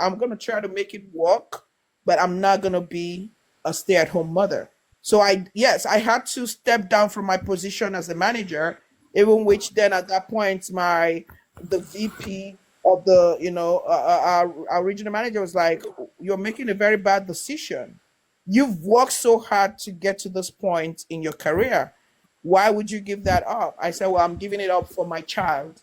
I'm gonna try to make it work, but I'm not gonna be a stay-at-home mother. So yes, I had to step down from my position as a manager, even which then at that point the VP of the our regional manager was like, "You're making a very bad decision. You've worked so hard to get to this point in your career. Why would you give that up?" I said, "Well, I'm giving it up for my child.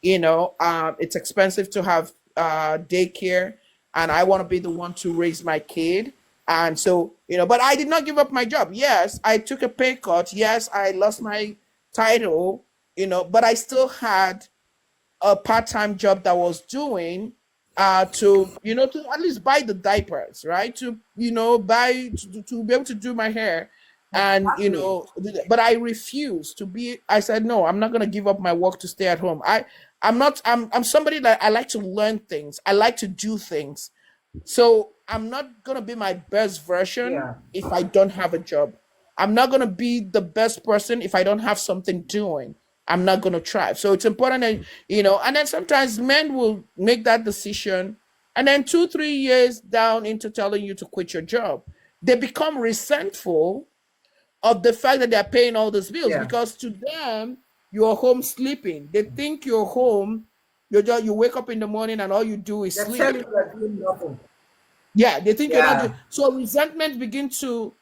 It's expensive to have daycare, and I want to be the one to raise my kid. And so, but I did not give up my job. Yes, I took a pay cut. Yes, I lost my title, but I still had a part-time job that I was doing to at least buy the diapers, right? To buy to be able to do my hair. And Exactly. but I refused to be. I said no, I'm not going to give up my work to stay at home. I'm not. I'm somebody that I like to learn things. I like to do things. So I'm not gonna be my best version Yeah. if I don't have a job. I'm not gonna be the best person if I don't have something doing. I'm not gonna try. So it's important that and then sometimes men will make that decision, and then 2, 3 years down into telling you to quit your job, they become resentful of the fact that they're paying all these bills, Yeah. because to them you're home sleeping. They think you're home. You wake up in the morning and all you do is They tell sleep. you you're doing nothing. Yeah, they think you're not doing Yeah. so. Resentment begin to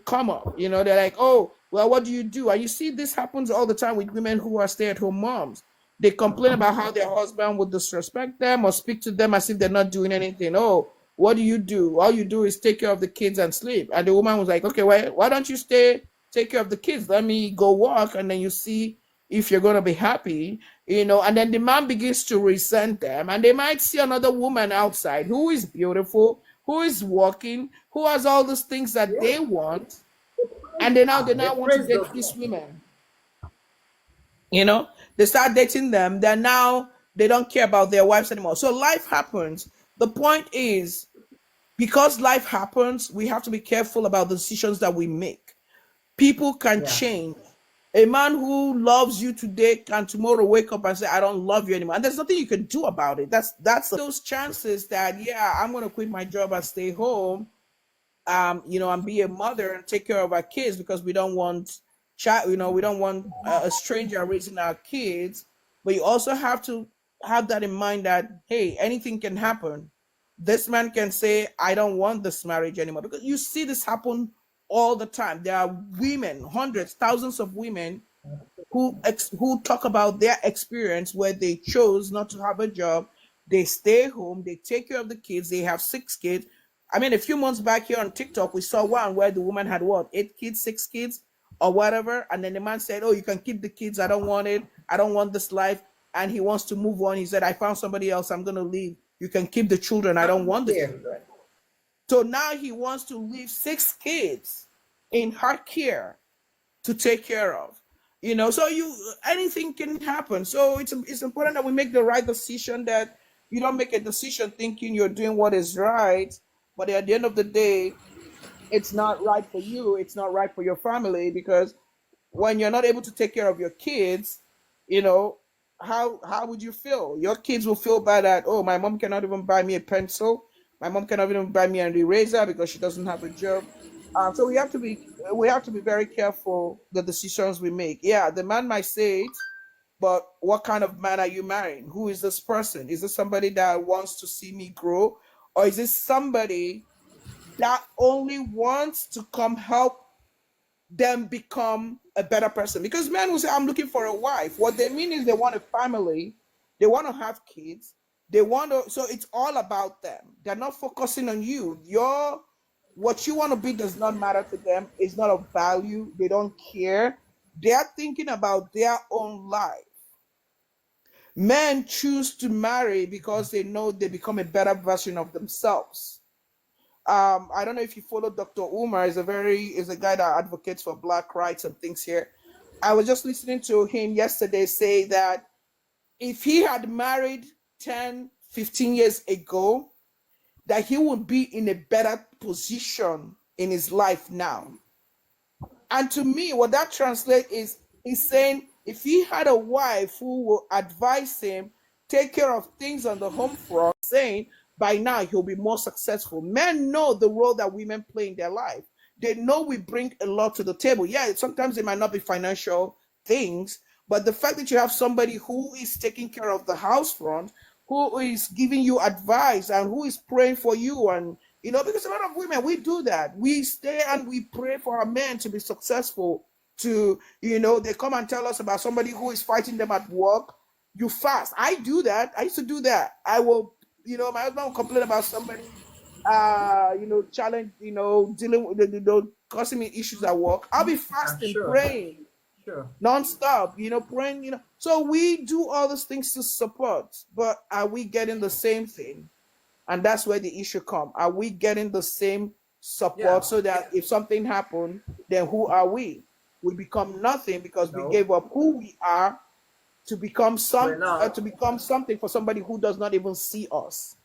come up. They're like, oh, well, what do you do? And you see this happens all the time with women who are stay-at-home moms. They complain about how their husband would disrespect them or speak to them as if they're not doing anything. Oh, what do you do? All you do is take care of the kids and sleep. And the woman was like, okay, why don't you take care of the kids? Let me go work, and then you see if you're gonna be happy. And then the man begins to resent them, and they might see another woman outside who is beautiful, who is working, who has all those things that Yeah. they want, and they now They want to praise date those these ones. women. They start dating them. They're now they don't care about their wives anymore. So life happens. The point is, because life happens, we have to be careful about the decisions that we make. People can Yeah. change. A man who loves you today can tomorrow wake up and say, I don't love you anymore. And there's nothing you can do about it. That's those chances that, yeah, I'm gonna quit my job and stay home, and be a mother and take care of our kids, because we don't want we don't want a stranger raising our kids. But you also have to have that in mind that, hey, anything can happen. This man can say, I don't want this marriage anymore, because you see this happen all the time. There are women, hundreds, thousands of women who talk about their experience where they chose not to have a job. They stay home, they take care of the kids, they have 6 kids. I mean, a few months back here on TikTok, we saw one where the woman had what, 8 kids, 6 kids, or whatever. And then the man said, oh, you can keep the kids. I don't want it. I don't want this life. And he wants to move on. He said, I found somebody else. I'm going to leave. You can keep the children. I don't want the Yeah. children. So now he wants to leave 6 kids in her care to take care of. So anything can happen. So it's important that we make the right decision, that you don't make a decision thinking you're doing what is right, but at the end of the day, it's not right for you, it's not right for your family, because when you're not able to take care of your kids, you know, how would you feel? Your kids will feel bad that, oh, my mom cannot even buy me a pencil, my mom cannot even buy me an eraser because she doesn't have a job. So we have to be very careful the decisions we make. Yeah, the man might say it, but what kind of man are you marrying? Who is this person? Is this somebody that wants to see me grow, or is this somebody that only wants to come help them become a better person? Because men will say, I'm looking for a wife. What they mean is they want a family, they want to have kids, they want to, so it's all about them. They're not focusing on you. What you want to be does not matter to them, it's not of value, they don't care. They're thinking about their own life. Men choose to marry because they know they become a better version of themselves. I don't know if you follow Dr. Umar. Is a guy that advocates for black rights and things here. I was just listening to him yesterday say that if he had married 10, 15 years ago, that he would be in a better position in his life now. And to me, what that translates is he's saying if he had a wife who will advise him take care of things on the home front, saying by now he'll be more successful. Men know the role that women play in their life. They know we bring a lot to the table. Yeah, sometimes it might not be financial things, but the fact that you have somebody who is taking care of the house front, who is giving you advice and who is praying for you, and because a lot of women, we do that. We stay and we pray for our men to be successful. They come and tell us about somebody who is fighting them at work. You fast. I do that. I used to do that. I will, my husband will complain about somebody, challenge, dealing with, causing me issues at work. I'll be fasting, Sure, praying sure. non-stop, praying, So we do all those things to support, but are we getting the same thing? And that's where the issue come. Are we getting the same Yeah. support so that if something happened, then who are we? We become nothing because we No, gave up who we are to become we're not. something for somebody who does not even see us.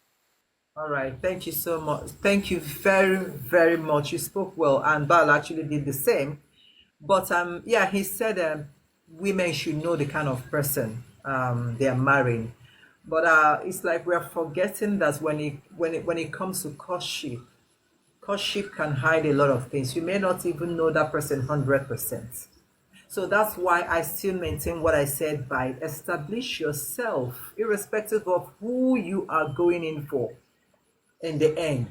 All right. Thank you so much. Thank you very, very much. You spoke well, and Bal actually did the same. But yeah, he said women should know the kind of person they are marrying. But it's like we are forgetting that when it comes to courtship can hide a lot of things. You may not even know that person 100%. So that's why I still maintain what I said by establish yourself, irrespective of who you are going in for in the end,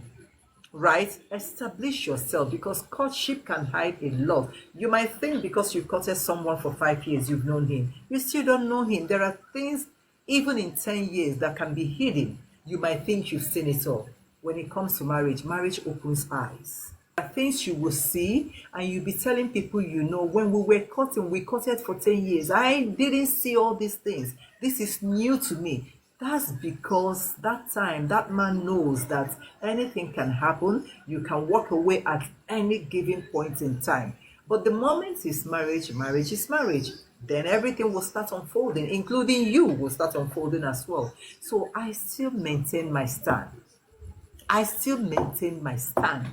right? Establish yourself because courtship can hide a lot. You might think because you courted someone for 5 years, you've known him. You still don't know him. There are things, even in 10 years, that can be hidden. You might think you've seen it all. When it comes to marriage, marriage opens eyes. There are things you will see, and you'll be telling people when we were courting, we courted for 10 years. I didn't see all these things. This is new to me. That's because that time that man knows that anything can happen. You can walk away at any given point in time. But the moment is marriage, marriage is marriage. Then everything will start unfolding, including you will start unfolding as well. So I still maintain my stand. I still maintain my stand.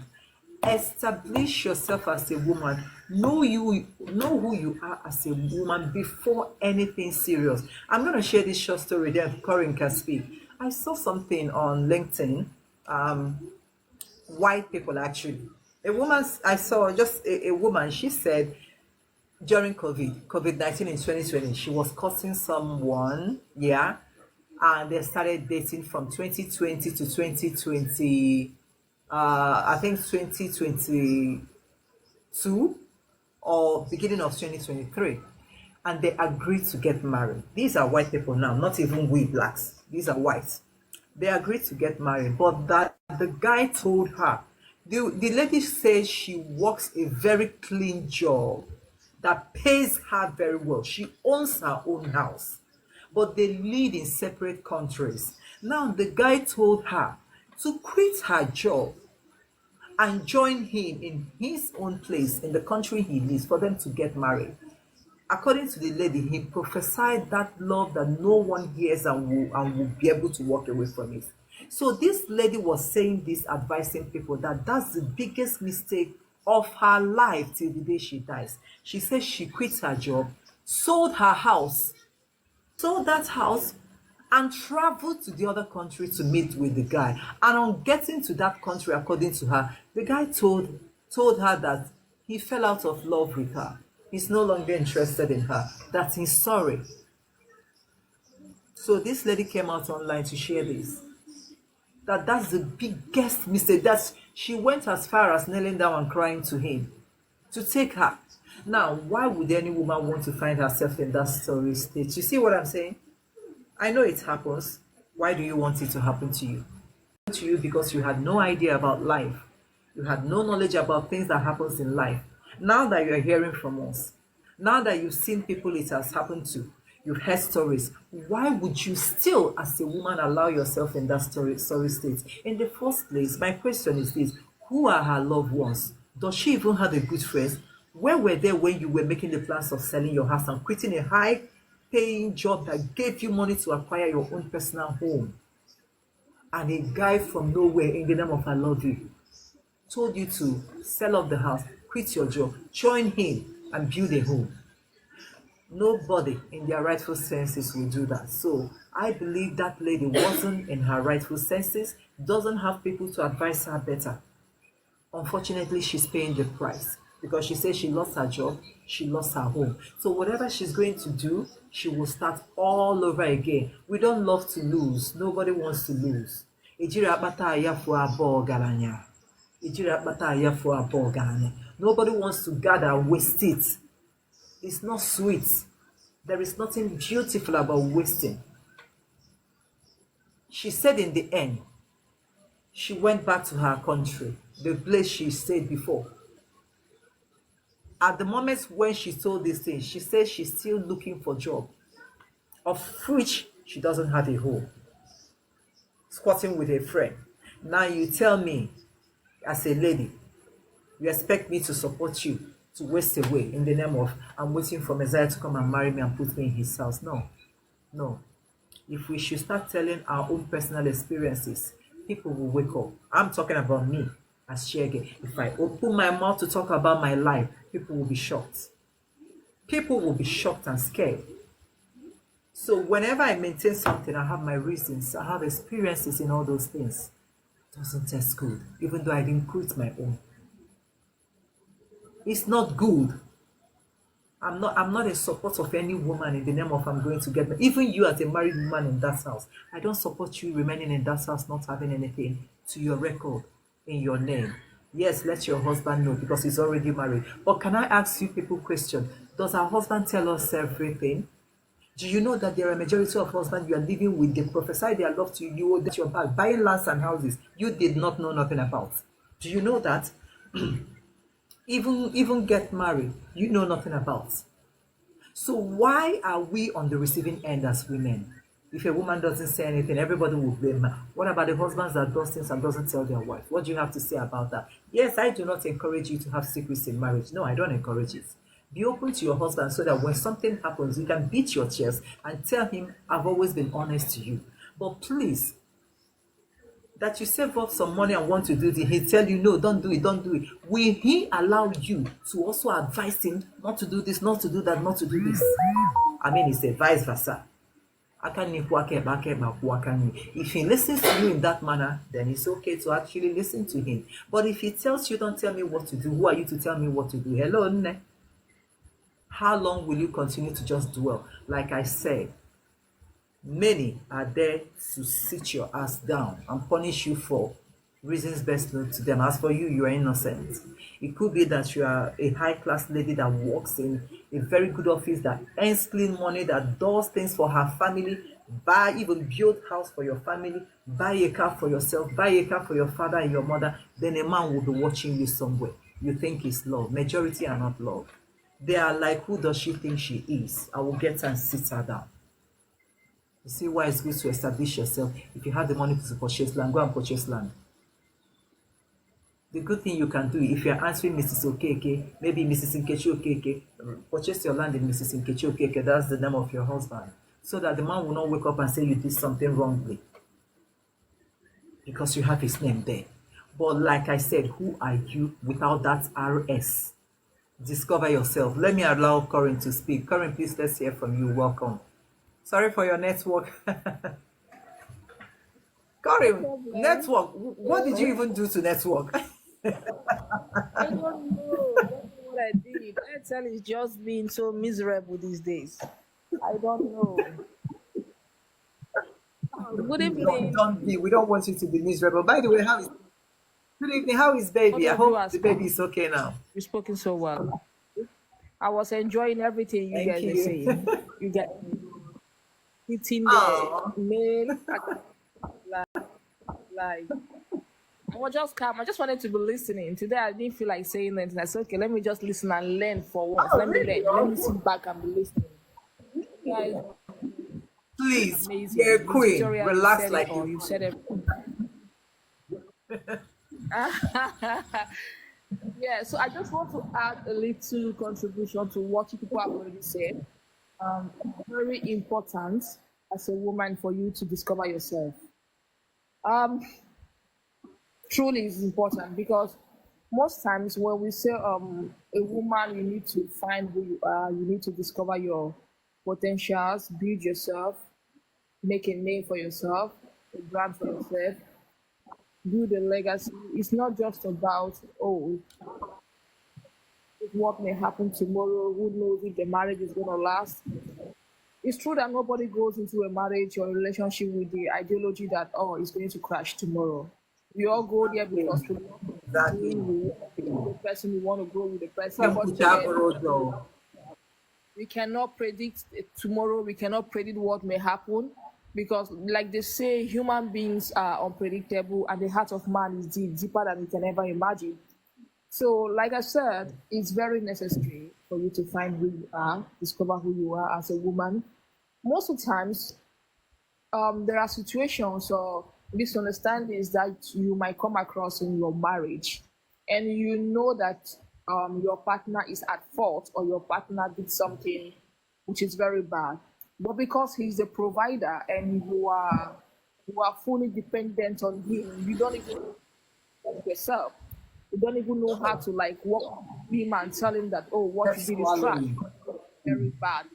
Establish yourself as a woman. Know who you are as a woman before anything serious. I'm gonna share this short story, then Corinne can speak. I saw something on LinkedIn, white people actually. A woman I saw just a woman, she said during COVID-19 in 2020, she was courting someone, yeah, and they started dating from 2020 to 2020, I think 2022 or beginning of 2023, and they agreed to get married. These are white people now, not even we blacks. These are whites. They agreed to get married, but that the guy told her, the lady says she works a very clean job that pays her very well. She owns her own house, but they live in separate countries. Now the guy told her to quit her job and join him in his own place in the country he lives for them to get married. According to the lady, he prophesied that love that no one hears and will be able to walk away from it. So this lady was saying this, advising people that that's the biggest mistake of her life till the day she dies. She says she quit her job, sold her house, sold that house, and traveled to the other country to meet with the guy. And on getting to that country, according to her, the guy told her that he fell out of love with her. He's no longer interested in her, that he's sorry. So this lady came out online to share this. That's the biggest mistake. That she went as far as kneeling down and crying to him to take her. Now, why would any woman want to find herself in that story state? You see what I'm saying? I know it happens. Why do you want it to happen to you? To you because you had no idea about life. You had no knowledge about things that happens in life. Now that you're hearing from us, now that you've seen people it has happened to, you've heard stories, why would you still, as a woman, allow yourself in that story state? In the first place, my question is this: who are her loved ones? Does she even have a good friend? Where were they when you were making the plans of selling your house and quitting a high paying job that gave you money to acquire your own personal home? And a guy from nowhere, in the name of I love you, told you to sell off the house, quit your job, join him, and build a home. Nobody in their rightful senses will do that. So I believe that lady wasn't in her rightful senses, doesn't have people to advise her better. Unfortunately, she's paying the price because she says she lost her job, she lost her home. So whatever she's going to do, she will start all over again. We don't love to lose. Nobody wants to lose. Ejiri akpata ayafu abụọ ọgaranya. Ejiri akpata ayafu abụọ ọgaranya. Nobody wants to gather and waste it. It's not sweet. There is nothing beautiful about wasting. She said in the end, she went back to her country, the place she stayed before. At the moment when she told these things, she said she's still looking for a job, of which she doesn't have a home. Squatting with a friend. Now you tell me, as a lady, you expect me to support you to waste away in the name of I'm waiting for Messiah to come and marry me and put me in his house. No, no. If we should start telling our own personal experiences, people will wake up. I'm talking about me as Shege. If I open my mouth to talk about my life, people will be shocked. People will be shocked and scared. So whenever I maintain something, I have my reasons. I have experiences in all those things. It doesn't taste good, even though I didn't quit my own. It's not good. I'm not a support of any woman in the name of I'm going to get married. Even you as a married woman in that house, I don't support you remaining in that house not having anything to your record in your name. Yes, let your husband know because he's already married. But can I ask you people question? Does our husband tell us everything? Do you know that there are a majority of husbands you are living with, they prophesy their love to you, that you're back, buying lands and houses you did not know nothing about? Do you know that? Even get married, you know nothing about. So why are we on the receiving end as women? If a woman doesn't say anything, everybody will blame her. What about the husbands that does things and doesn't tell their wife? What do you have to say about that? Yes, I do not encourage you to have secrets in marriage. No, I don't encourage it. Be open to your husband so that when something happens, you can beat your chest and tell him, I've always been honest to you. But please, that you save up some money and want to do it, he tell you, no, don't do it, don't do it. Will he allow you to also advise him not to do this, not to do that, not to do this? I mean, it's a vice versa. If he listens to you in that manner, then it's okay to actually listen to him. But if he tells you, don't tell me what to do, who are you to tell me what to do? Hello, Nne. How long will you continue to just dwell? Like I said, many are there to sit your ass down and punish you for reasons best known to them. As for you, you are innocent. It could be that you are a high-class lady that works in a very good office, that earns clean money, that does things for her family, buy, even build house for your family, buy a car for yourself, buy a car for your father and your mother. Then a man will be watching you somewhere. You think it's love. Majority are not love. They are like, who does she think she is? I will get her and sit her down. You see why it's good to establish yourself. If you have the money to purchase land, go and purchase land. The good thing you can do, if you're answering Mrs. Okeke, maybe Mrs. Nkechi Okeke, purchase your land in Mrs. Nkechi Okeke, that's the name of your husband. So that the man will not wake up and say you did something wrongly. Because you have his name there. But like I said, who are you without that RS? Discover yourself. Let me allow Corinne to speak. Corinne, please, let's hear from you. Welcome. Sorry for your network. Corinne, network. What did you even do to network? I don't know. I don't know what I did. Airtel is just being so miserable these days. I don't know. Good evening. Don't be. We don't want you to be miserable. By the way, how is good evening? How is baby? I hope the baby is okay now. You're spoken so well. I was enjoying everything you guys are saying. You get hitting the mail like I was just calm. I just wanted to be listening. Today I didn't feel like saying anything. I said, okay, let me just listen and learn for once. Let me learn. Let me sit back and be listening. You guys, please, amazing. you're a queen. Relax like you said everything. Yeah, so I just want to add a little contribution to what you people have already said. Very important as a woman for you to discover yourself. Truly is important because most times when we say a woman, you need to find who you are, you need to discover your potentials, build yourself, make a name for yourself, a brand for yourself, build a legacy. It's not just about, oh, what may happen tomorrow, who knows if the marriage is going to last. It's true that nobody goes into a marriage or a relationship with the ideology that, oh, it's going to crash tomorrow. We all go there because we want to Exactly. win, we want to be with the person, we want to grow with the person. Can But put then though. we cannot predict tomorrow, we cannot predict what may happen because, like they say, human beings are unpredictable and the heart of man is deep, deeper than we can ever imagine. So, like I said, it's very necessary for you to find who you are, discover who you are as a woman. Most of the times, there are situations or misunderstandings that you might come across in your marriage, and you know that your partner is at fault or your partner did something which is very bad, but because he's a provider and you are fully dependent on him, you don't even help yourself. You don't even know how to like walk him and tell him that, oh, what you Let's did is swallow trash, it. very bad.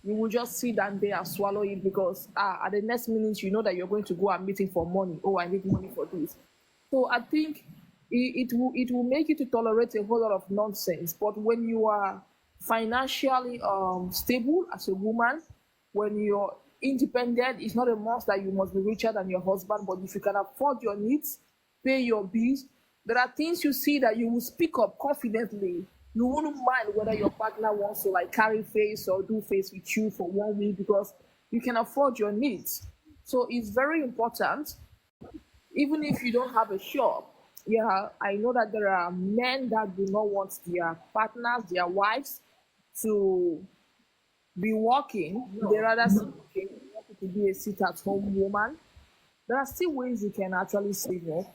You will just sit down there and swallow it because at the next minute you know that you're going to go and meet him for money. Oh, I need money for this. So I think it will make you to tolerate a whole lot of nonsense. But when you are financially stable as a woman, when you're independent, it's not a must that you must be richer than your husband. But if you can afford your needs, pay your bills, there are things you see that you will speak up confidently. You wouldn't mind whether your partner wants to like carry face or do face with you for 1 week because you can afford your needs. So it's very important, even if you don't have a shop. Yeah, I know that there are men that do not want their partners, their wives, to be working. They rather sit working, they want you to be a sit-at-home woman. There are still ways you can actually save up.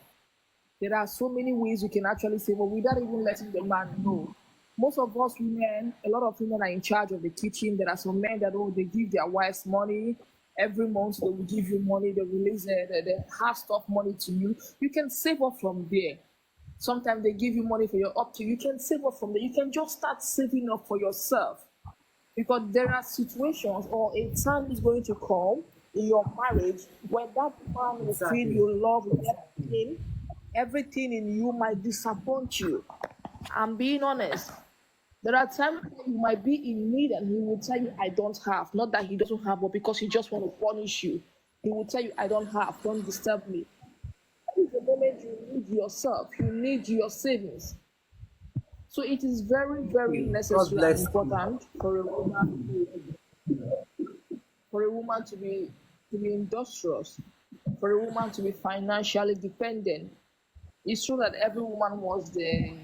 There are so many ways you can actually save up without even letting the man know. Most of us women, a lot of women are in charge of the kitchen. There are some men that, oh, they give their wives money every month. They will give you money. They release the hard stuff money to you. You can save up from there. Sometimes they give you money for your up to. You can save up from there. You can just start saving up for yourself because there are situations or a time is going to come in your marriage when that man will feel Exactly. you love everything in you might disappoint you. I'm being honest. There are times when you might be in need and he will tell you, I don't have. Not that he doesn't have, but because he just want to punish you. He will tell you, I don't have. Don't disturb me. That is the moment you need yourself. You need your savings. So it is very, very God necessary and bless you. important for a woman to be industrious, for a woman to be financially dependent. It's true that every woman wants the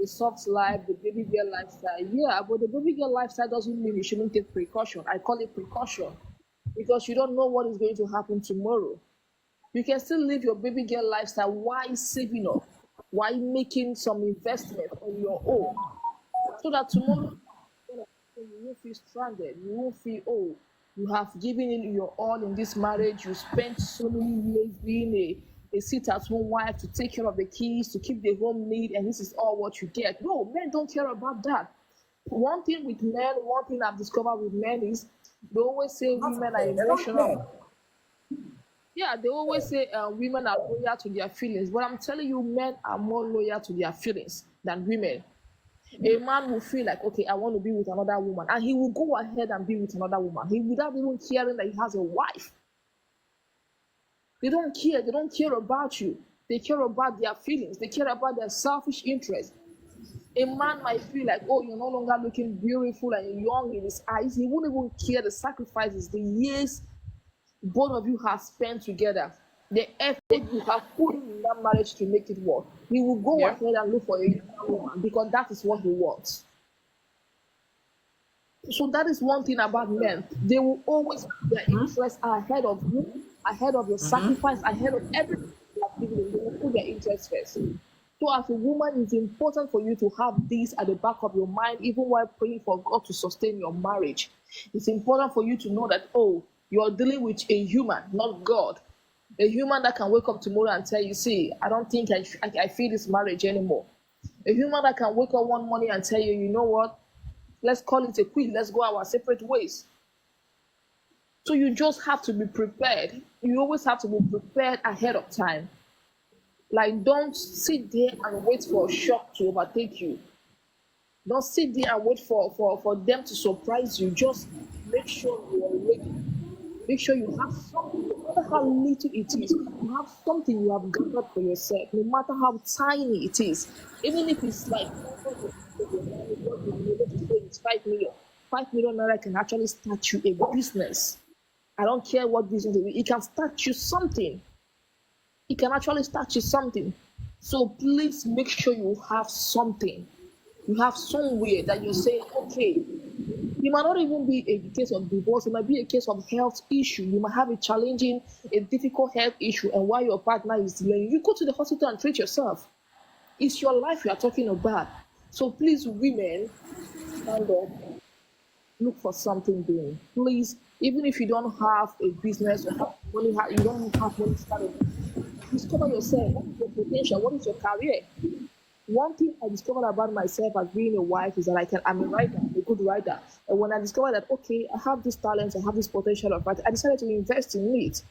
soft life, the baby girl lifestyle. Yeah, but the baby girl lifestyle doesn't mean you shouldn't take precaution. I call it precaution because you don't know what is going to happen tomorrow. You can still live your baby girl lifestyle while saving up, while making some investment on your own, so that tomorrow you won't feel stranded. You won't feel, oh, you have given it your all in this marriage. You spent so many years being a sit-at-home wife to take care of the kids, to keep the home neat, and this is all what you get. No, men don't care about that. One thing with men, one thing I've discovered with men is they always say Not women are they don't emotional. care. Yeah, they always say women are loyal to their feelings, but I'm telling you, men are more loyal to their feelings than women. A man will feel like, okay, I want to be with another woman, and he will go ahead and be with another woman. He without even caring that he has a wife. They don't care. They don't care about you. They care about their feelings. They care about their selfish interests. A man might feel like, oh, you're no longer looking beautiful and young in his eyes. He won't even care the sacrifices, the years both of you have spent together, the effort you have put in that marriage to make it work. He will go Yeah. ahead and look for a younger woman because that is what he wants. So that is one thing about men. They will always put their interests ahead of you, ahead of your sacrifice, ahead of everything you have given them. They will put their interests first. So as a woman, it's important for you to have this at the back of your mind, even while praying for God to sustain your marriage. It's important for you to know that, oh, you're dealing with a human, not God. A human that can wake up tomorrow and tell you, see, I don't think I feel this marriage anymore. A human that can wake up one morning and tell you, you know what, let's call it a quit, let's go our separate ways. So you just have to be prepared. You always have to be prepared ahead of time. Like, don't sit there and wait for a shock to overtake you. Don't sit there and wait for them to surprise you. Just make sure you are ready. Make sure you have something, no matter how little it is, you have something you have gathered for yourself, no matter how tiny it is. Even if it's like, what you able to say is 5 million. 5 million naira can actually start you a business. I don't care what business it is, it can start you something. It can actually start you something. So please make sure you have something. You have somewhere that you say, okay, it might not even be a case of divorce, it might be a case of health issue. You might have a challenging, a difficult health issue, and while your partner is delaying, you go to the hospital and treat yourself. It's your life you are talking about. So please, women, stand up, look for something doing. Please, even if you don't have a business, you don't have money started, discover yourself. What is your potential? What is your career? One thing I discovered about myself as being a wife is that I'm a writer, a good writer. And when I discovered that, okay, I have this talent, I have this potential of writing, I decided to invest in it.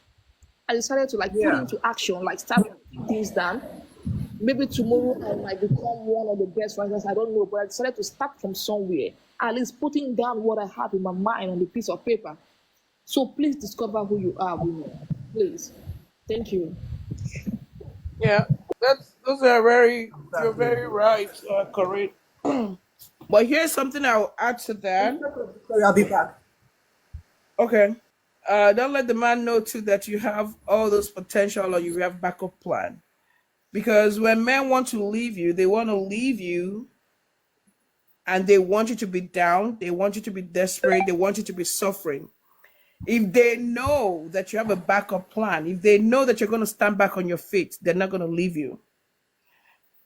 I decided to put into action, start writing things down. Maybe tomorrow I might become one of the best writers, I don't know, but I decided to start from somewhere, at least putting down what I have in my mind on a piece of paper. So please discover who you are, women. Please. Thank you. Yeah, those are you're very right, Corinne. But here's something I'll add to that. Sorry, I'll be back. Okay. Don't let the man know too that you have all those potential or you have backup plan. Because when men want to leave you, they want to leave you and they want you to be down, they want you to be desperate, they want you to be suffering. If they know that you have a backup plan, if they know that you're going to stand back on your feet, they're not going to leave you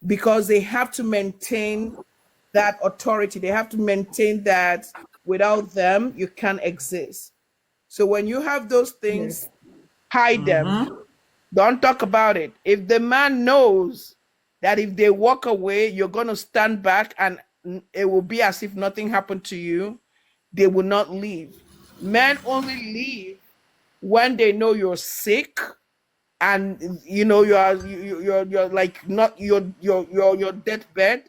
because they have to maintain that authority. They have to maintain that without them, you can't exist. So when you have those things, hide them. Don't talk about it. If the man knows that if they walk away, you're going to stand back and it will be as if nothing happened to you, they will not leave. Men only leave when they know you're sick and you're like not your deathbed,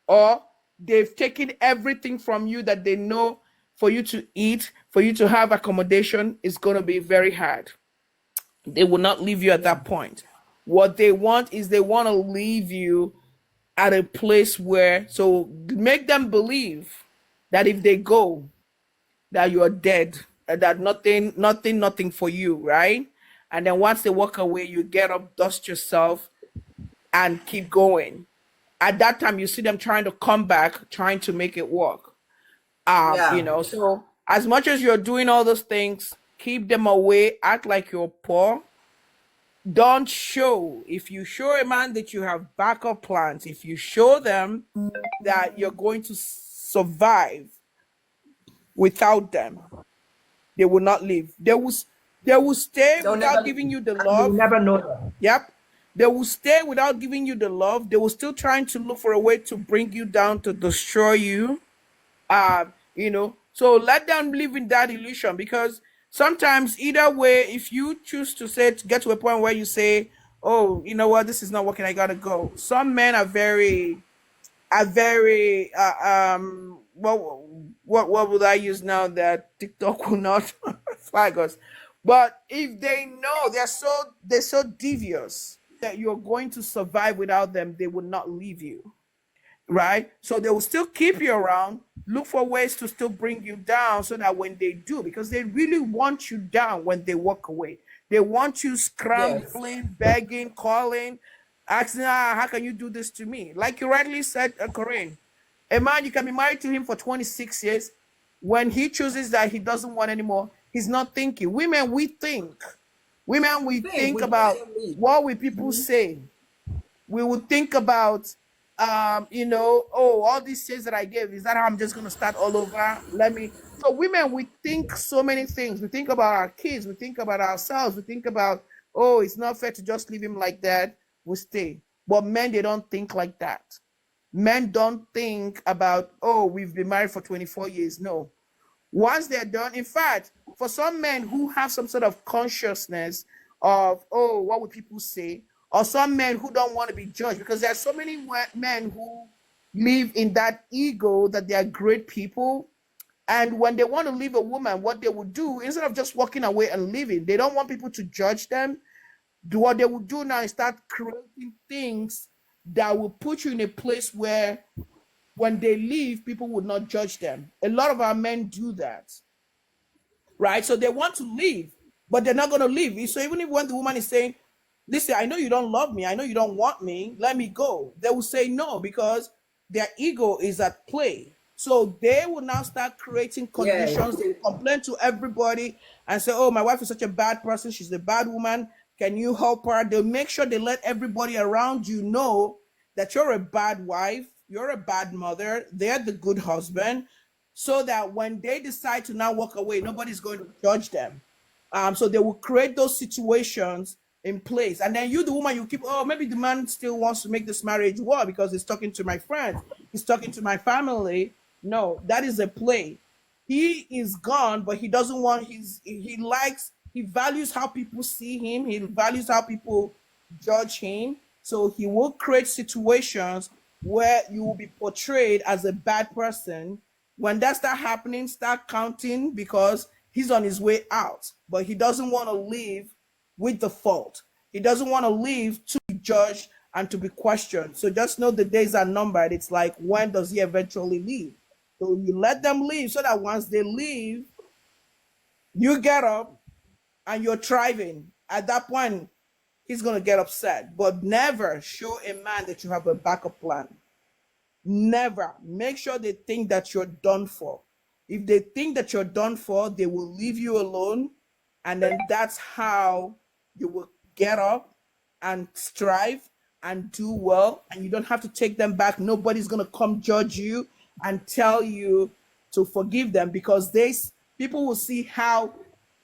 or they've taken everything from you that they know for you to eat, for you to have accommodation is going to be very hard. They will not leave you at that point. What they want is they want to leave you at a place where, so make them believe that if they go, that you're dead, that nothing for you, right? And then once they walk away, you get up, dust yourself, and keep going. At that time, you see them trying to come back, trying to make it work. So as much as you're doing all those things, keep them away, act like you're poor. Don't show. If you show a man that you have backup plans, if you show them that you're going to survive without them, they will not leave. They will stay without giving you the love. You'll never know that. Yep. They will stay without giving you the love. They will still trying to look for a way to bring you down, to destroy you. So let them live in that illusion, because sometimes either way, if you choose to get to a point where you say, oh, you know what, this is not working, I gotta go. Some men are very what would I use now that TikTok will not flag us? But if they know they're so devious that you're going to survive without them, they will not leave you. Right? So they will still keep you around, look for ways to still bring you down, so that when they do, because they really want you down when they walk away. They want you scrambling, begging, calling, asking, how can you do this to me? Like you rightly said, Corinne, a man, you can be married to him for 26 years. When he chooses that he doesn't want anymore, he's not thinking. Women, we think. Women, we think about what will people say. We will think about, all these years that I gave, is that how I'm just going to start all over? So women, we think so many things. We think about our kids. We think about ourselves. We think about, it's not fair to just leave him like that. We stay. But men, they don't think like that. Men don't think about, oh, we've been married for 24 years. No. Once they're done, in fact, for some men who have some sort of consciousness of, oh, what would people say? Or some men who don't want to be judged, because there are so many men who live in that ego that they are great people. And when they want to leave a woman, what they would do, instead of just walking away and leaving, they don't want people to judge them. What they would do now is start creating things that will put you in a place where when they leave, people would not judge them. A lot of our men do that, right? So they want to leave, but they're not going to leave. So even if when the woman is saying, listen, I know you don't love me, I know you don't want me, let me go, they will say no, because their ego is at play. So they will now start creating Yeah. conditions. They will complain to everybody and say, oh, my wife is such a bad person, she's a bad woman, can you help her? They'll make sure they let everybody around you know that you're a bad wife, you're a bad mother, they're the good husband, so that when they decide to now walk away, nobody's going to judge them. So they will create those situations in place. And then you, the woman, you keep, oh, maybe the man still wants to make this marriage work because he's talking to my friends, he's talking to my family. No, that is a play. He is gone, but he doesn't want he values how people see him, he values how people judge him. So he will create situations where you will be portrayed as a bad person. When that start happening, start counting, because he's on his way out, but he doesn't want to leave with the fault. He doesn't want to leave to be judged and to be questioned. So just know the days are numbered. It's like, when does he eventually leave? So you let them leave, so that once they leave, you get up and you're thriving. At that point, he's going to get upset. But never show a man that you have a backup plan. Never. Make sure they think that you're done for. If they think that you're done for, they will leave you alone. And then that's how you will get up and strive and do well. And you don't have to take them back. Nobody's going to come judge you and tell you to forgive them, because people will see how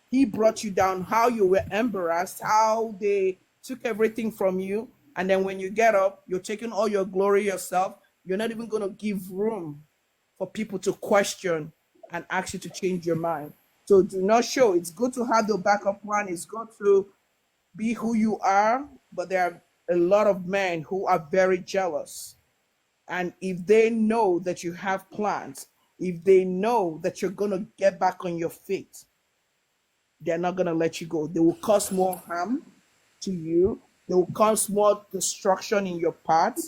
he brought you down, how you were embarrassed, how they took everything from you. And then when you get up, you're taking all your glory yourself. You're not even going to give room for people to question and ask you to change your mind. So do not show. It's good to have the backup plan. It's good to be who you are, but there are a lot of men who are very jealous. And if they know that you have plans, if they know that you're going to get back on your feet, they're not going to let you go. They will cause more harm to you. They will cause more destruction in your path.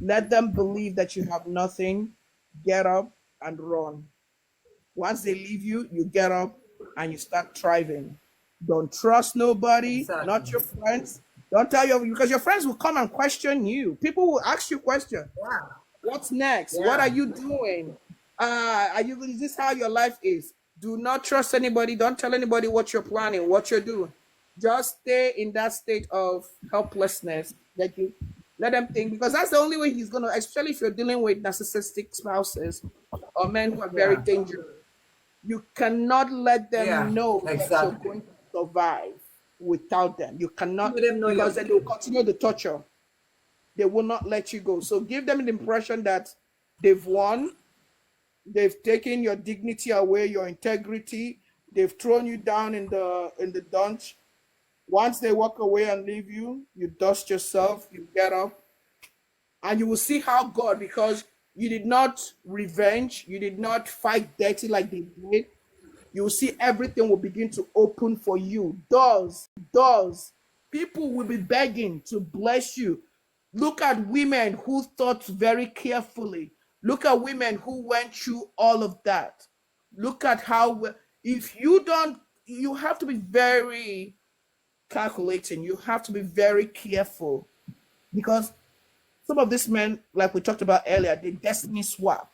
Let them believe that you have nothing. Get up and run. Once they leave you, you get up and you start thriving. Don't trust nobody, Exactly. not your friends. Don't tell you, because your friends will come and question you. People will ask you questions. Yeah. What's next? Yeah. What are you doing? Is this how your life is? Do not trust anybody. Don't tell anybody what you're planning, what you're doing. Just stay in that state of helplessness that you let them think, because that's the only way he's gonna, especially if you're dealing with narcissistic spouses or men who are very Yeah. dangerous. You cannot let them Yeah, know that you're exactly. going to survive without them. You cannot, Let them know because you're- then they'll continue the torture. They will not let you go. So give them the impression that they've won. They've taken your dignity away, your integrity. They've thrown you down in the dungeon. Once they walk away and leave you, you dust yourself, you get up, and you will see how God, because you did not revenge, you did not fight dirty like they did, you will see everything will begin to open for you. Doors. People will be begging to bless you. Look at women who thought very carefully. Look at women who went through all of that. Look at how, if you don't, you have to be very calculating. You have to be very careful, because some of these men, like we talked about earlier, they destiny swap.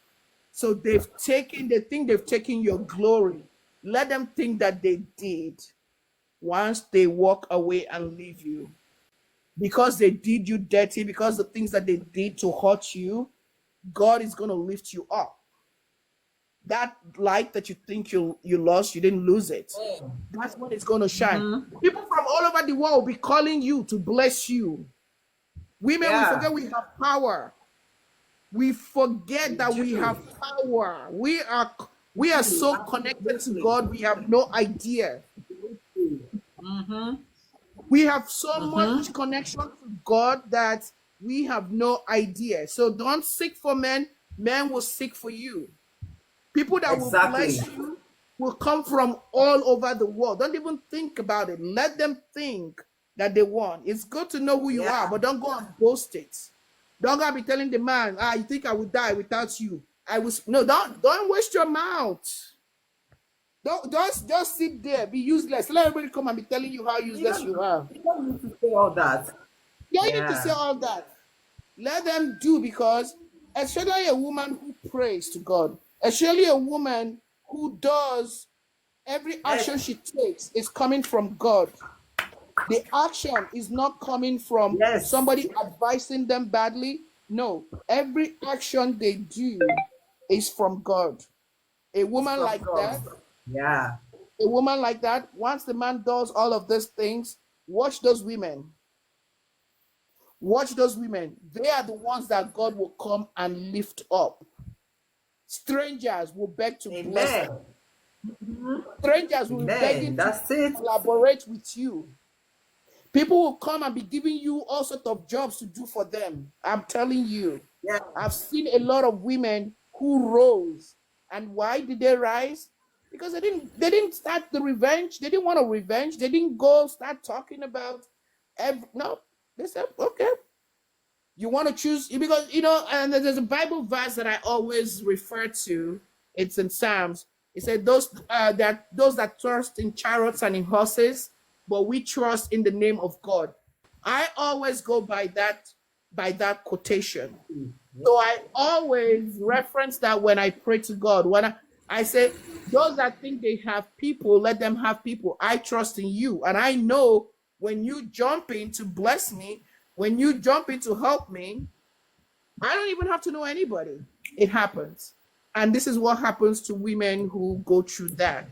So they think they've taken your glory. Let them think that they did once they walk away and leave you. Because they did you dirty, because the things that they did to hurt you, God is going to lift you up. That light that you think you lost, you didn't lose it. That's when it's going to shine. People from all over the world will be calling you to bless you. Women, we Yeah. forget we have power. we forget that we do. have power. We are so connected to Absolutely. God, we have no idea. Mm-hmm. We have so Mm-hmm. much connection to God that we have no idea. So don't seek for men, men will seek for you. People that will Exactly. bless you will come from all over the world. Don't even think about it. Let them think that they want. It's good to know who you are, Yeah. but don't go and boast it. Don't go and be telling the man, you think I would die without you. I was no, don't waste your mouth. Don't just sit there, be useless. Let everybody come and be telling you how You useless don't, you are. you don't need to say all that. You don't need to say Yeah. all that. Let them do, because especially a woman who prays to God, especially a woman who does every Yes. action she takes is coming from God. The action is not coming from Yes. somebody advising them badly. No, every action they do is from God. A It's woman from like God. that, Yeah. a woman like that, once the man does all of these things, watch those women. Watch those women. They are the ones that God will come and lift up. Strangers will beg to bless Amen. them. Strangers will be Amen. begging to That's it. collaborate with you. People will come and be giving you all sorts of jobs to do for them. I'm telling you. Yeah. I've seen a lot of women who rose. And why did they rise? Because they didn't start the revenge. They didn't want a revenge. They didn't go start talking about no. They said, okay, you want to choose, because and there's a Bible verse that I always refer to. It's in Psalms. It said those that trust in chariots and in horses, but we trust in the name of God. I always go by that quotation. So I always reference that when I pray to God. When I say, those that think they have people, let them have people. I trust in you. And I know when you jump in to bless me, when you jump in to help me, I don't even have to know anybody. It happens. And this is what happens to women who go through that.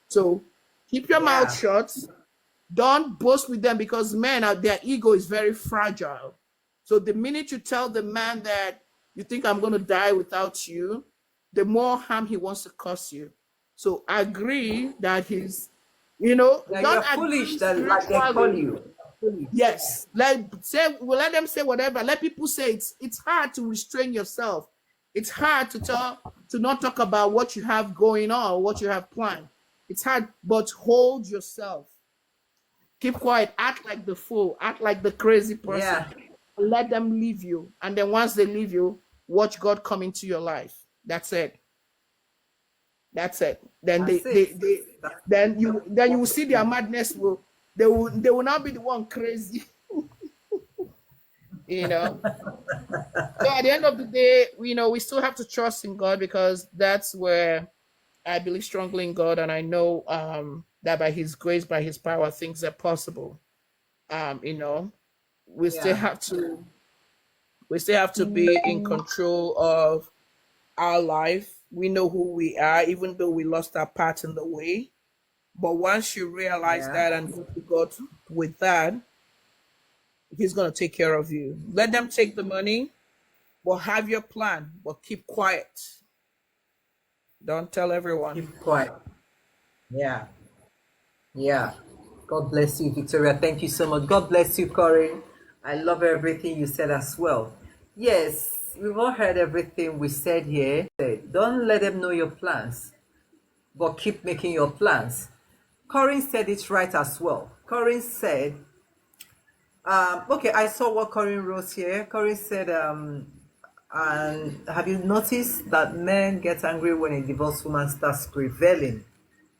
So keep your mouth Yeah. shut. Don't boast with them, because men, their ego is very fragile. So the minute you tell the man that you think I'm going to die without you, the more harm he wants to cause you. So agree that Yeah, don't you're foolish agree that like they call spiritually. you. Foolish. Yes, let them say whatever. Let people say it's hard to restrain yourself. It's hard to not talk about what you have going on or what you have planned. It's hard, but hold yourself. Keep quiet. Act like the fool. Act like the crazy person. Yeah. Let them leave you, and then once they leave you, watch God come into your life. That's it. That's it. Then That's it. That's then you will see their madness. They will not be the one crazy. you know So at the end of the day, we still have to trust in God, because that's where I believe strongly in God, and I know that by His grace, by His power, things are possible. Um, you know, we still yeah. have to we still have to be in control of our life. We know who we are, even though we lost our part in the way. But once you realize Yeah. that and go to God with that, He's gonna take care of you. Let them take the money, but have your plan, but keep quiet. Don't tell everyone. Keep quiet. Yeah. Yeah. God bless you, Victoria. Thank you so much. God bless you, Corinne. I love everything you said as well. Yes, we've all heard everything we said here. Don't let them know your plans, but keep making your plans. Corinne said it right as well. Corinne said, okay, I saw what Corinne wrote here. Corinne said, and have you noticed that men get angry when a divorced woman starts prevailing?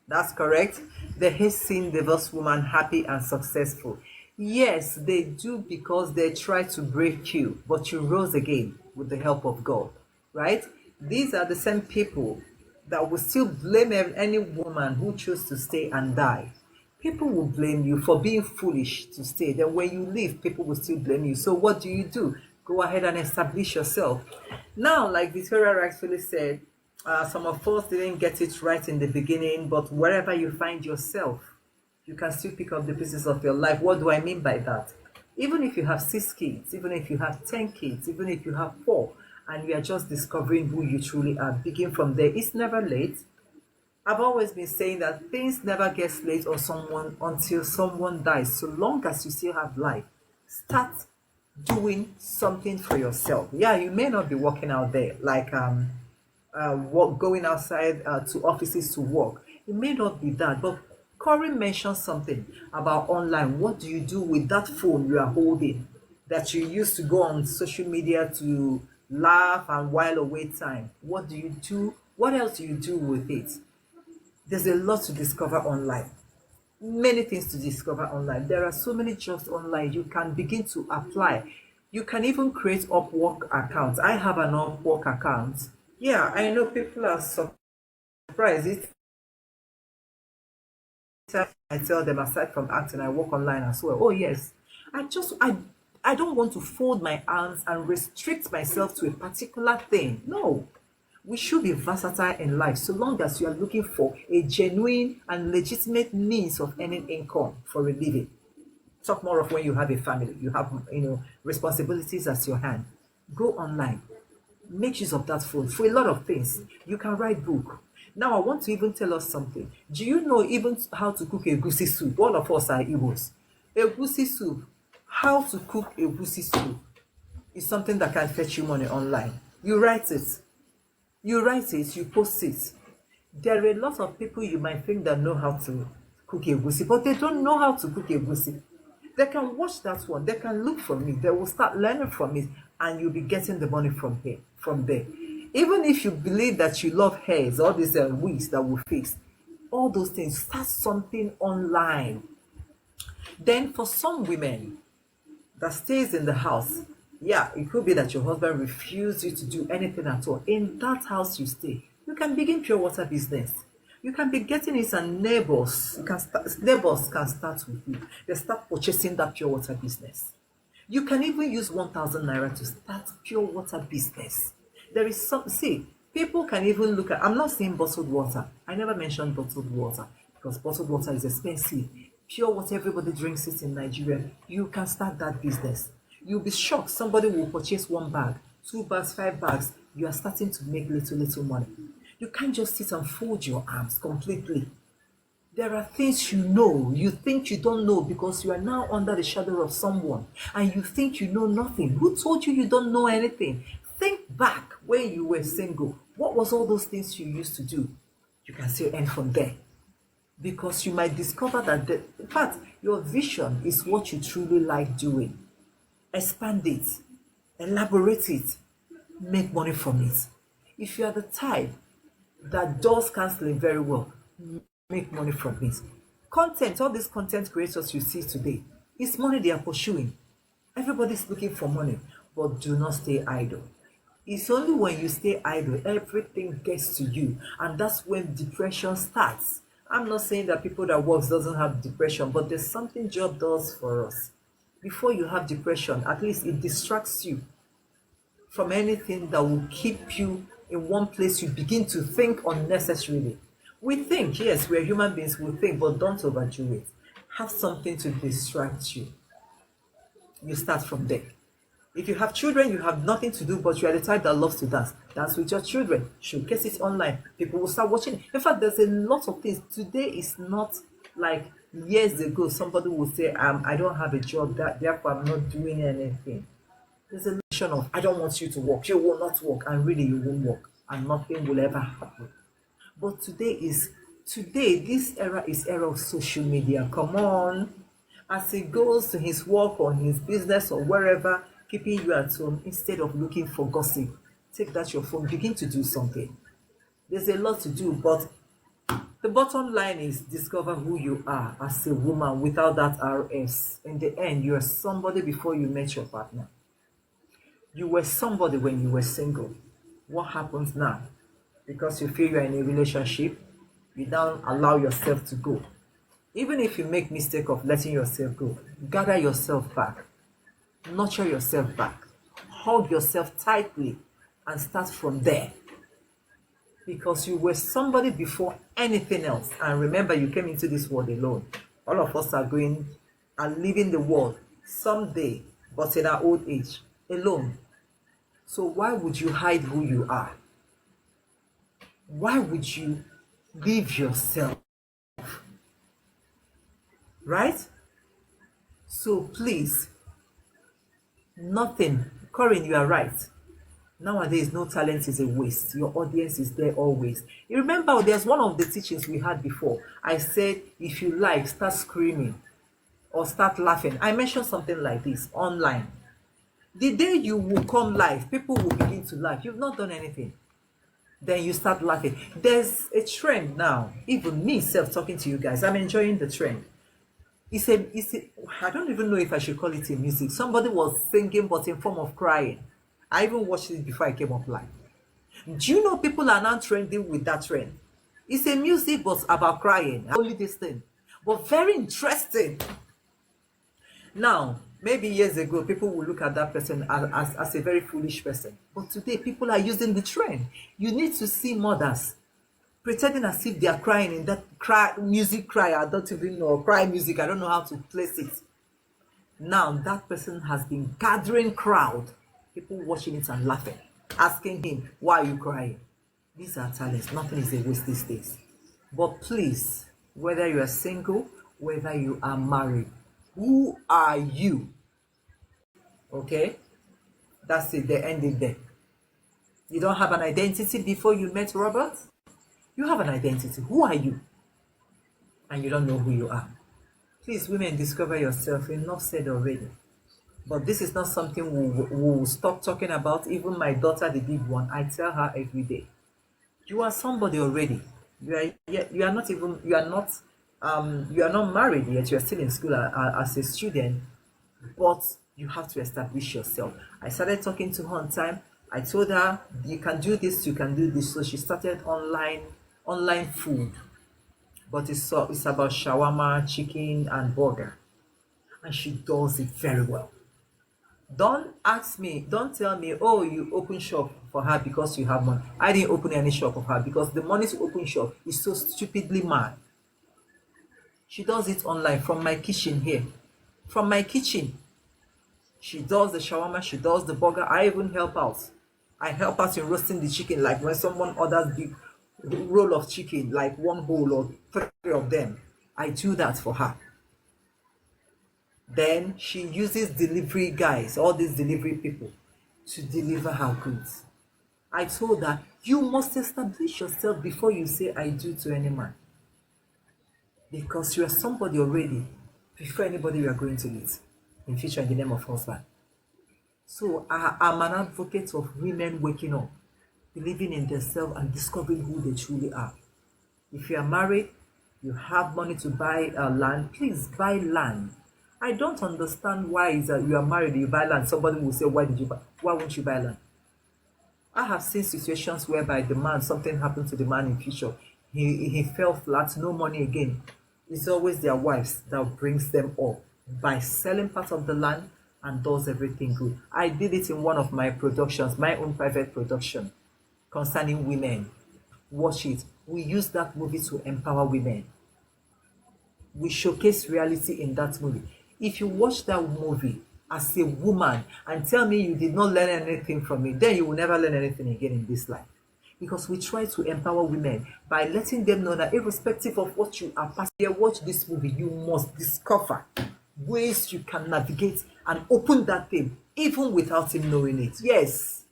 That's correct. They hate seeing divorced woman happy and successful. Yes, they do, because they try to break you, but you rose again with the help of God, right? These are the same people that will still blame any woman who chose to stay and die. People will blame you for being foolish to stay. Then when you leave, people will still blame you. So what do? Go ahead and establish yourself. Now, like Victoria rightfully said, some of us didn't get it right in the beginning, but wherever you find yourself, you can still pick up the pieces of your life. What do I mean by that? Even if you have 6 kids, even if you have 10 kids, even if you have 4, and you are just discovering who you truly are. Begin from there. It's never late. I've always been saying that things never get late or someone until someone dies. So long as you still have life, start doing something for yourself. Yeah, you may not be working out there like going outside to offices to work. It may not be that, but Corey mentioned something about online. What do you do with that phone you are holding that you used to go on social media to laugh and while away time? What do you do? What else do you do with it? There's a lot to discover online. Many things to discover online. There are so many jobs online you can begin to apply. You can even create Upwork accounts. I have an Upwork account. Yeah, I know people are surprised. I tell them, aside from acting, I work online as well. Oh yes, I don't want to fold my arms and restrict myself to a particular thing. No, we should be versatile in life so long as you are looking for a genuine and legitimate means of earning income for a living. Talk more of when you have a family, you have responsibilities at your hand. Go online, make use of that phone for a lot of things. You can write book. Now I want to even tell us something. Do you know even how to cook a goosey soup? All of us are Igbos. A goosey soup, how to cook a goosey soup is something that can fetch you money online. You write it, you post it. There are a lot of people you might think that know how to cook a goosey, but they don't know how to cook a goosey. They can watch that one, they can look from it, they will start learning from it, and you'll be getting the money from there. Even if you believe that you love hairs, all these wigs that will fix, all those things, start something online. Then for some women that stays in the house, yeah, it could be that your husband refused you to do anything at all. In that house you stay, you can begin pure water business. You can be getting it, and neighbors can start with you. They start purchasing that pure water business. You can even use 1,000 naira to start pure water business. There is some, see, people can even look at, I'm not saying bottled water. I never mentioned bottled water because bottled water is expensive. Pure water, everybody drinks it in Nigeria. You can start that business. You'll be shocked. Somebody will purchase 1 bag, 2 bags, 5 bags. You are starting to make little money. You can't just sit and fold your arms completely. There are things you think you don't know because you are now under the shadow of someone and you think you know nothing. Who told you you don't know anything? Think back when you were single. What was all those things you used to do? You can still end from there because you might discover that, in fact, your vision is what you truly like doing. Expand it, elaborate it, make money from it. If you are the type that does counseling very well, make money from it. Content, all these content creators you see today, it's money they are pursuing. Everybody's looking for money, but do not stay idle. It's only when you stay idle, everything gets to you, and that's when depression starts. I'm not saying that people that work doesn't have depression, but there's something job does for us. Before you have depression, at least it distracts you from anything that will keep you in one place. You begin to think unnecessarily. We think, yes, we're human beings, we think, but don't overdo it. Have something to distract you. You start from there. If you have children, you have nothing to do, but you are the type that loves to dance. Dance with your children. Showcase it online. People will start watching. In fact, there's a lot of things. Today is not like years ago. Somebody will say, I don't have a job, therefore I'm not doing anything. There's a notion of, I don't want you to work. You will not work, and really you won't work, and nothing will ever happen. But this era is era of social media. Come on. As he goes to his work or his business or wherever, keeping you at home instead of looking for gossip. Take that your phone, begin to do something. There's a lot to do, but the bottom line is discover who you are as a woman without that RS. In the end, you are somebody before you met your partner. You were somebody when you were single. What happens now? Because you feel you're in a relationship, you don't allow yourself to go. Even if you make mistake of letting yourself go, gather yourself back. Nurture yourself back. Hug yourself tightly and start from there. Because you were somebody before anything else. And remember, you came into this world alone. All of us are leaving the world someday, but in our old age, alone. So why would you hide who you are? Why would you leave yourself? Right? So please, nothing. Corinne, you are right. Nowadays, no talent is a waste. Your audience is there always. You remember, there's one of the teachings we had before. I said, if you like, start screaming or start laughing. I mentioned something like this online. The day you will come live, people will begin to laugh. You've not done anything. Then you start laughing. There's a trend now. Even me self talking to you guys, I'm enjoying the trend. I don't even know if I should call it a music. Somebody was singing, but in form of crying. I even watched it before I came up live. Do you know people are now trending with that trend? It's a music, but about crying. Only this thing, but very interesting. Now, maybe years ago, people will look at that person as a very foolish person. But today, people are using the trend. You need to see mothers pretending as if they are crying in that music cry. I don't even know, cry music. I don't know how to place it. Now, that person has been gathering crowd, people watching it and laughing, asking him, why are you crying? These are talents. Nothing is a waste these days. But please, whether you are single, whether you are married, who are you? Okay? That's it. They ended there. You don't have an identity before you met Robert? You have an identity. Who are you? And you don't know who you are. Please, women, discover yourself. Enough said already. But this is not something we'll stop talking about. Even my daughter, the big one, I tell her every day. You are somebody already. You are not married yet. You are still in school as a student, but you have to establish yourself. I started talking to her on time. I told her you can do this, you can do this. So she started online food, but it's about shawarma, chicken, and burger, and she does it very well. Don't tell me, oh, you open shop for her because you have money. I didn't open any shop for her because the money to open shop is so stupidly mad. She does it online from my kitchen here. From my kitchen. She does the shawarma, she does the burger. I even help out. I help out in roasting the chicken, like when someone orders big roll of chicken, like one whole or 3 of them. I do that for her. Then she uses delivery guys, all these delivery people, to deliver her goods. I told her, you must establish yourself before you say I do to any man. Because you are somebody already before anybody you are going to meet in future in the name of husband. So I'm an advocate of women waking up, believing in themselves and discovering who they truly are. If you are married, you have money to buy land, please buy land. I don't understand why is that you are married, you buy land. Somebody will say, why won't you buy land? I have seen situations whereby the man, something happened to the man in future. He fell flat, no money again. It's always their wives that brings them up by selling part of the land and does everything good. I did it in one of my productions, my own private production concerning women. Watch it. We use that movie to empower women. We showcase reality in that movie. If you watch that movie as a woman and tell me you did not learn anything from it, then you will never learn anything again in this life. Because we try to empower women by letting them know that irrespective of what you are passing here, watch this movie, you must discover ways you can navigate and open that thing even without him knowing it. Yes,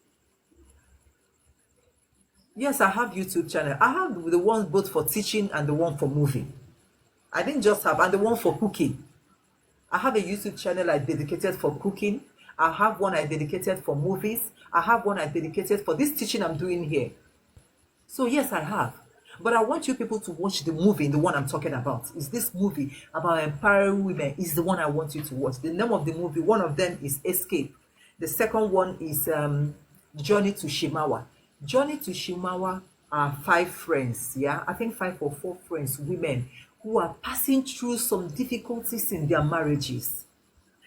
I have YouTube channel. I have the one both for teaching and the one for movie. I didn't just have, and the one for cooking. I have a YouTube channel I dedicated for cooking. I have one I dedicated for movies. I have one I dedicated for this teaching I'm doing here. So yes, I have. But I want you people to watch the movie, the one I'm talking about. Is this movie about empowering women is the one I want you to watch. The name of the movie, one of them is Escape. The second one is Journey to Shimawa. Journey to Shimawa are 5 friends, yeah? I think 5 or 4 friends, women, who are passing through some difficulties in their marriages.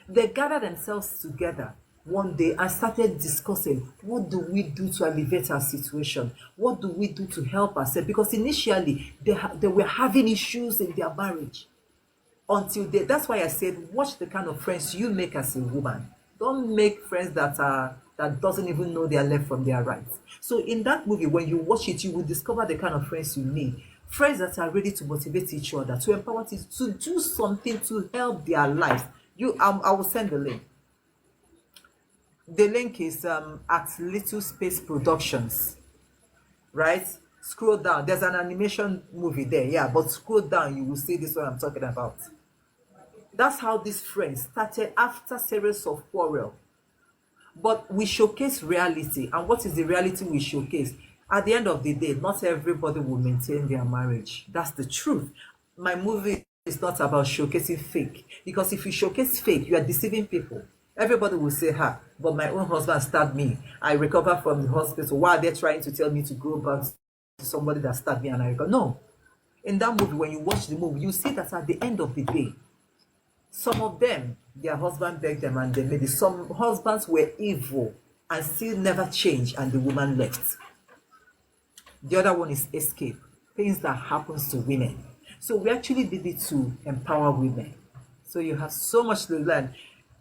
They gathered themselves together one day and started discussing, what do we do to alleviate our situation? What do we do to help ourselves? Because initially they were having issues in their marriage. That's why I said, watch the kind of friends you make as a woman. Don't make friends that that doesn't even know their left from their right. So in that movie, when you watch it, you will discover the kind of friends you need. Friends that are ready to motivate each other, to empower each, to do something to help their lives. I will send the link. The link is at Little Space Productions, right? Scroll down. There's an animation movie there, yeah, but scroll down, you will see this one I'm talking about. That's how these friends started after series of quarrel. But we showcase reality. And what is the reality we showcase? At the end of the day, not everybody will maintain their marriage. That's the truth. My movie is not about showcasing fake. Because if you showcase fake, you are deceiving people. Everybody will say, but my own husband stabbed me. I recovered from the hospital. Why are they trying to tell me to go back to somebody that stabbed me and I recovered? No. In that movie, when you watch the movie, you see that at the end of the day, some of them, their husband begged them and they made it. Some husbands were evil and still never changed and the woman left. The other one is escape. Things that happens to women. So we actually did it to empower women. So you have so much to learn.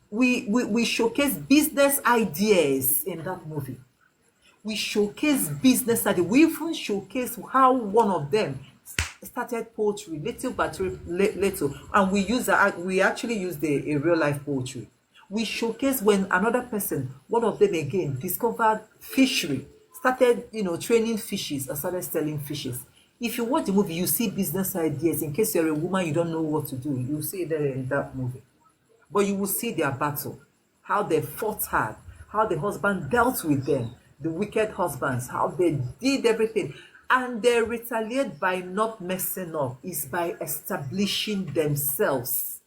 We showcase business ideas in that movie. We showcase business ideas. We even showcase how one of them started poetry, little by little, and we actually used a real life poetry. We showcase when another person, one of them again, discovered fishery, started training fishes or started selling fishes. If you watch the movie, you see business ideas. In case you're a woman, you don't know what to do, you see it there in that movie. But you will see their battle, how they fought hard, how the husband dealt with them, the wicked husbands, how they did everything. And they retaliate by not messing up, is by establishing themselves.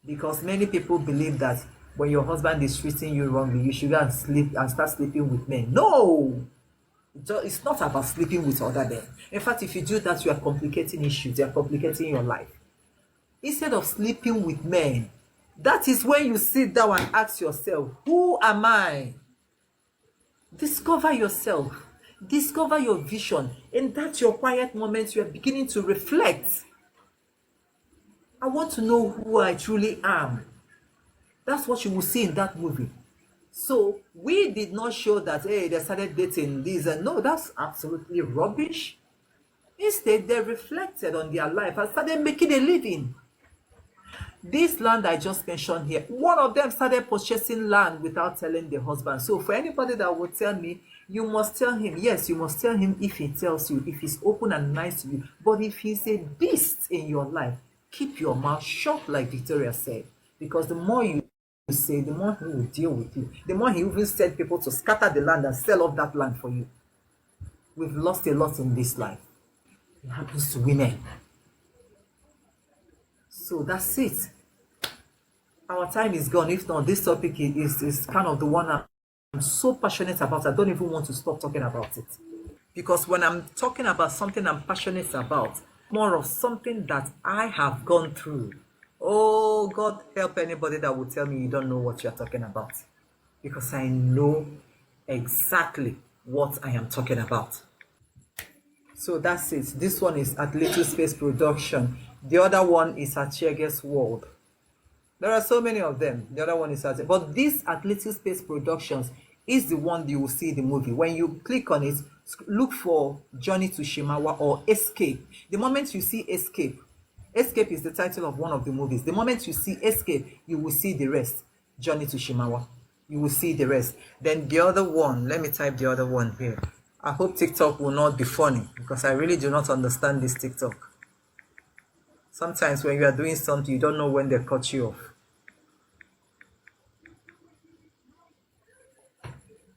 Because many people believe that when your husband is treating you wrongly, you should go and sleep and start sleeping with men. No! It's not about sleeping with other men. In fact, if you do that, you are complicating issues, you are complicating your life. Instead of sleeping with men, that is when you sit down and ask yourself, who am I? Discover yourself. Discover your vision. In that your quiet moments, you are beginning to reflect. I want to know who I truly am. That's what you will see in that movie. So we did not show that, hey, they started dating this and no, that's absolutely rubbish. Instead, they reflected on their life and started making a living. This land I just mentioned here, one of them started purchasing land without telling the husband. So for anybody that would tell me, you must tell him. Yes, you must tell him if he tells you, if he's open and nice to you. But if he's a beast in your life, keep your mouth shut, like Victoria said. Because the more you say, the more he will deal with you. The more he even send people to scatter the land and sell off that land for you. We've lost a lot in this life. It happens to women. So that's it. Our time is gone. If not, this topic is kind of the one I'm so passionate about. I don't even want to stop talking about it. Because when I'm talking about something I'm passionate about, more of something that I have gone through. Oh, God help anybody that will tell me you don't know what you're talking about. Because I know exactly what I am talking about. So that's it. This one is at Little Space Production. The other one is at Chege's World. There are so many of them. The other one is at... But this at Little Space Productions is the one you will see in the movie. When you click on it, look for Journey to Shimawa or Escape. The moment you see Escape, Escape is the title of one of the movies. The moment you see Escape, you will see the rest. Journey to Shimawa. You will see the rest. Then the other one, let me type the other one here. I hope TikTok will not be funny because I really do not understand this TikTok. Sometimes when you are doing something, you don't know when they cut you off.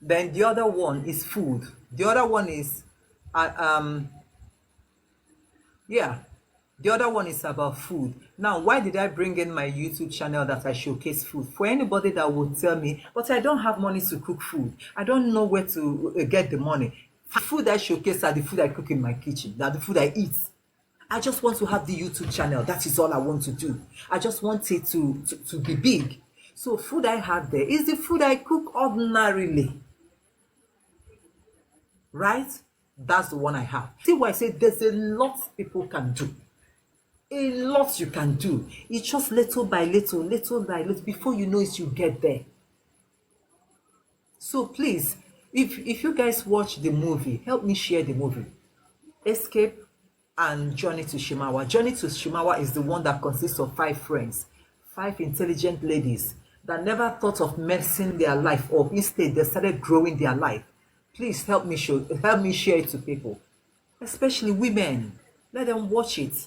Then the other one is food. The other one is, the other one is about food. Now, why did I bring in my YouTube channel that I showcase food? For anybody that would tell me, but I don't have money to cook food. I don't know where to get the money. The food I showcase are the food I cook in my kitchen. That's the food I eat. I just want to have the YouTube channel. That is all I want to do. I just want it to be big. So food I have there is the food I cook ordinarily. Right? That's the one I have. See why I say there's a lot people can do. A lot you can do. It's just little by little, little by little. Before you know it, you get there. So please, if you guys watch the movie, help me share the movie. Escape and Journey to Shimawa. Journey to Shimawa is the one that consists of 5 friends, 5 intelligent ladies that never thought of messing their life up. Instead, they started growing their life. Please help me share it to people, especially women. Let them watch it.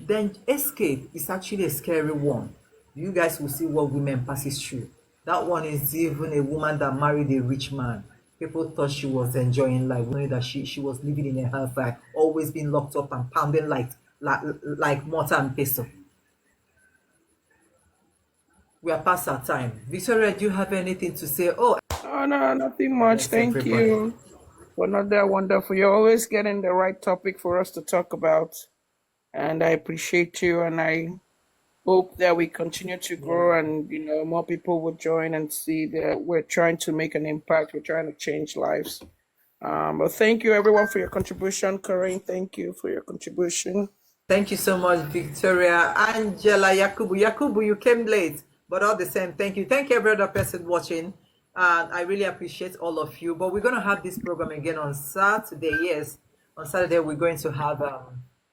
Then Escape is actually a scary one. You guys will see what women passes through. That one is even a woman that married a rich man. People thought she was enjoying life, knowing that she was living in a hellfire, always being locked up and pounding like mortar and pestle. We are past our time. Victoria, do you have anything to say? Oh, Oh no, nothing much. yes, Thank everybody. you for another wonderful. You're always getting the right topic for us to talk about, and I appreciate you. And I hope that we continue to grow, and more people will join and see that we're trying to make an impact. We're trying to change lives. But thank you everyone for your contribution, Corinne. Thank you for your contribution. Thank you so much, Victoria. Angela, Yakubu. Yakubu, you came late, but all the same, thank you. Thank you, every other person watching. And I really appreciate all of you. But we're going to have this program again on Saturday. Yes, on Saturday, we're going to have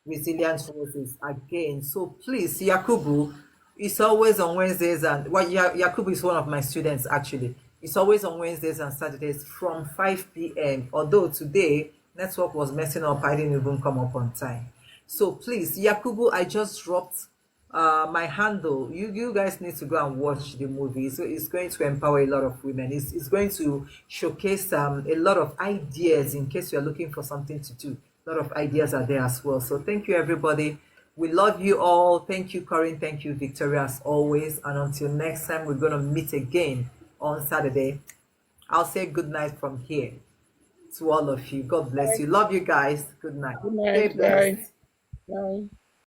Resilience Roses again. So please, Yakubu, it's always on Wednesdays. And well, Yakubu is one of my students, actually. It's always on Wednesdays and Saturdays from 5 p.m. Although today, network was messing up. I didn't even come up on time. So please, Yakubu, I just dropped my handle. You guys need to go and watch the movie. So it's going to empower a lot of women. It's going to showcase a lot of ideas in case you're looking for something to do. A lot of ideas are there as well. So thank you, everybody. We love you all. Thank you, Corinne. Thank you, Victoria, as always. And until next time, we're going to meet again on Saturday. I'll say good night from here to all of you. God bless you. Love you guys. Good night. Good Stay night. blessed. Bye. Bye.